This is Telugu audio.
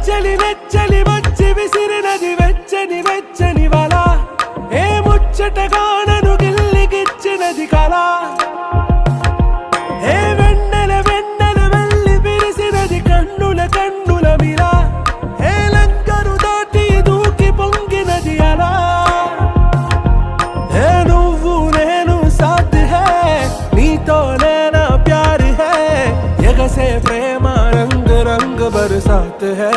చలి వెచ్చలి వచ్చి విసిరినది వెచ్చని వెచ్చని వల ఏ ముచ్చటగా నన్ను గిల్లిగిచ్చినది కళ ఏ వెన్నెల వెన్నెల వెళ్ళి విరిసినది కన్నుల కన్నుల మిలా ఏ లంకరు దాటి దూకి పొంగినది అలా ఏ నువ్వు నేను సాథ్ హై నీతోనే నా ప్యార్ హై ఎగసే ప్రేమ రంగ్ రంగ్ బరసాత్ హై